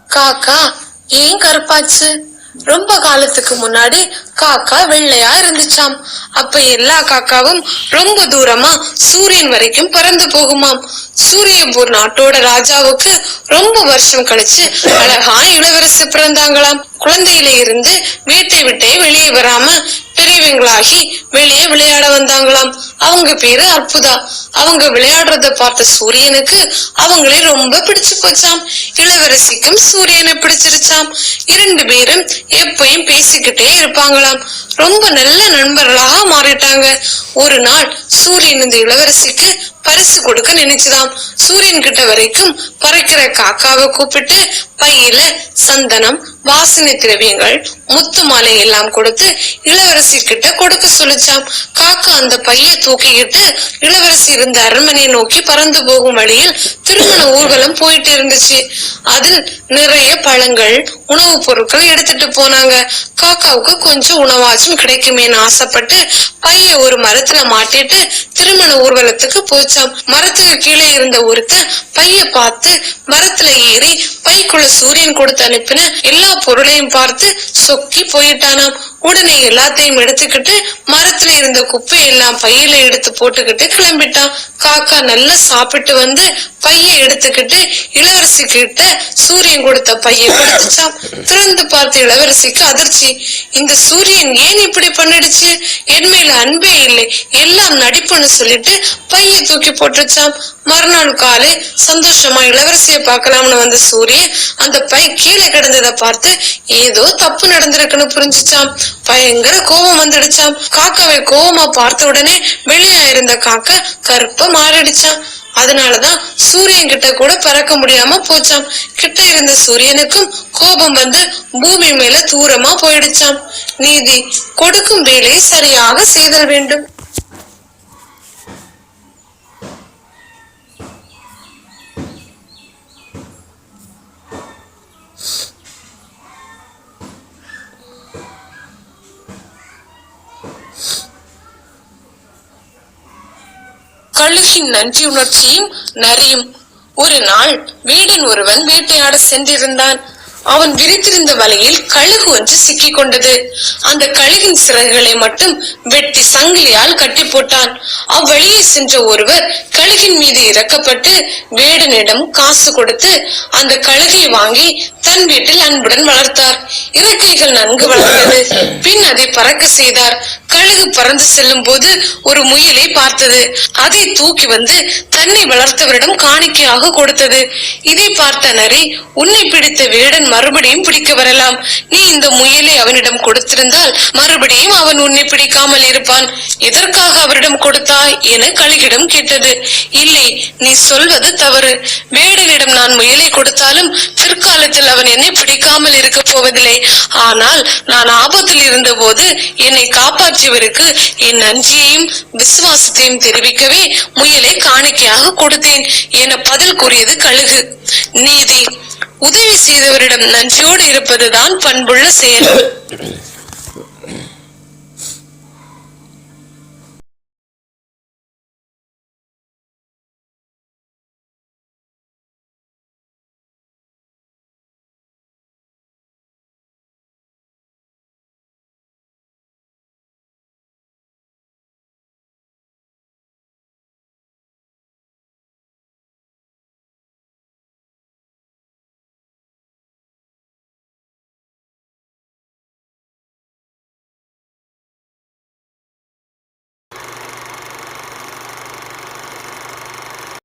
காக்கா ஏன் கருப்பாச்சு? ரொம்ப காலத்துக்கு முன்னாடி காக்கா வெள்ளையா இருந்துச்சாம். அப்ப எல்லா காக்காவும் ரொம்ப தூரமா சூரியன் வரைக்கும் பறந்து போகுமாம். சூரியபூர் நாட்டோட ராஜாவுக்கு ரொம்ப வருஷம் கழிச்சு அழகான இளவரசி பிறந்தாங்களாம். குழந்தையில இருந்து வீட்டை விட்டே வெளியே வராம பெரியவங்களாகி வெளியே விளையாட வந்தாங்களாம். அவங்க பேரு அற்புதா. அவங்க விளையாடுறத பார்த்த சூரியனுக்கு அவங்களே ரொம்ப பிடிச்சு போச்சாம். இளவரசிக்கும் சூரியனை பிடிச்சிருச்சாம். 2 பேரும் எப்பயும் பேசிக்கிட்டே இருப்பாங்களாம். ரொம்ப நல்ல நண்பர்களாக மாறிட்டாங்க. ஒரு நாள் சூரியன் இந்த இளவரசிக்கு பரிசு கொடுக்க நினைச்சுதாம். சூரியன் கிட்ட வரைக்கும் பறக்கிற காக்காவை கூப்பிட்டு பையில சந்தனம், வாசனை திரவியங்கள், முத்து மாலை எல்லாம் கொடுத்து இளவரசி கிட்ட கொடுக்க சொல்லிச்சாம். காக்கா அந்த பைய தூக்கிக்கிட்டு இளவரசி இருந்த அரண்மனையை நோக்கி பறந்து போகும் வழியில் திருமண ஊர்வலம் போயிட்டு இருந்துச்சு. அதில் நிறைய பழங்கள், உணவுப் பொருட்கள் எடுத்துட்டு போனாங்க. காக்காவுக்கு கொஞ்சம் உணவாச்சும் கிடைக்குமேன்னு ஆசைப்பட்டு பைய ஒரு மரத்துல மாட்டிட்டு திருமண ஊர்வலத்துக்கு போச்சாம். மரத்துக்கு கீழே இருந்த ஒருத்த பைய பார்த்து மரத்துல ஏறி பைக்குள்ள சூரியன் கொடுத்து அனுப்பின எல்லா பொருளையும் பார்த்து சொக்கி போயிட்டானாம். உடனே எல்லாத்தையும் எடுத்துக்கிட்டு மரத்துல இருந்த குப்பை எல்லாம் பையில எடுத்து போட்டுக்கிட்டு கிளம்பிட்டான். காக்கா நல்லா சாப்பிட்டு வந்து பைய எடுத்துக்கிட்டு இளவரசி கிட்ட சூரியன் கொடுத்த பைய கொடுத்துச்சாம். திறந்து பார்த்த இளவரசிக்கு அதிர்ச்சி. இந்த சூரியன் ஏன் இப்படி பண்ணிடுச்சு? என் மேல அன்பே இல்லை, எல்லாம் நடிப்புன்னு சொல்லிட்டு பைய தூக்கி போட்டுச்சாம். மறுநாள் காலை சந்தோஷமா இளவரசிய பார்க்கலாம்னு வந்த சூரியன் அந்த பை கீழே கிடந்ததை பார்த்து ஏதோ தப்பு நடந்திருக்குன்னு புரிஞ்சுச்சாம். பயங்கர கோபம் வந்துடுச்சாம். காக்காவை கோபமா பார்த்த உடனே வெளியா இருந்த காக்கா கருப்பா மாறிடுச்சாம். அதனாலதான் சூரியன் கிட்ட கூட பறக்க முடியாம போச்சாம். கிட்ட இருந்த சூரியனுக்கும் கோபம் வந்து பூமி மேல தூரமா போயிடுச்சாம். நீதி: கொடுக்கும் வேலையை சரியாக செய்தல் வேண்டும். கழுகின் நன்றி உணர்ச்சியும் நரியும். ஒரு நாள் வேடன் ஒருவன் வேட்டையாட சென்றிருந்தான். அவன் விரித்திருந்த வலையில் கழுகு ஒன்று சிக்கி கொண்டது. அந்த கழுகின் சிறகுகளை மட்டும் வெட்டி சங்கிலியால் கட்டி போட்டான். அவ்வழியே சென்ற ஒருவர் கழுகின் மீது இறக்கப்பட்டு வேடனிடம் காசு கொடுத்து அந்த கழுகை வாங்கி தன் வீட்டில் அன்புடன் வளர்த்தார். இறக்கைகள் நன்கு வளர்ந்தது. பின் அதை பறக்க செய்தார். கழுகு பறந்து செல்லும் போது ஒரு முயலை பார்த்தது. அதை தூக்கி வந்து தன்னை வளர்த்தவரிடம் காணிக்கையாக கொடுத்தது. இதை பார்த்த நரி, உன்னை பிடித்த வேடன் மறுபடியும் பிடிக்க வரலாம். நீ இந்த முயலை அவனிடம் கொடுத்திருந்தால் மறுபடியும் அவன் உன்னை பிடிக்காமல் இருப்பான். எதற்காக அவரிடம் கொடுத்தாய் என கழுகிடம் கேட்டது. இல்லை, நீ சொல்வது தவறு. வேடனிடம் நான் முயலை கொடுத்தாலும் பிற்காலத்தில் அவன் என்னை பிடிக்காமல் இருக்க போவதில்லை. ஆனால் நான் ஆபத்தில் இருந்த போது என்னை காப்பாற்றியவருக்கு என் நன்றியையும் விசுவாசத்தையும் தெரிவிக்கவே முயலை காணிக்கையாக கொடுத்தேன் என பதில் கூறியது கழுகு. நீதி: உதவி செய்தவரிடம் நன்றியோடு இருப்பதுதான் பண்புள்ள செயல்.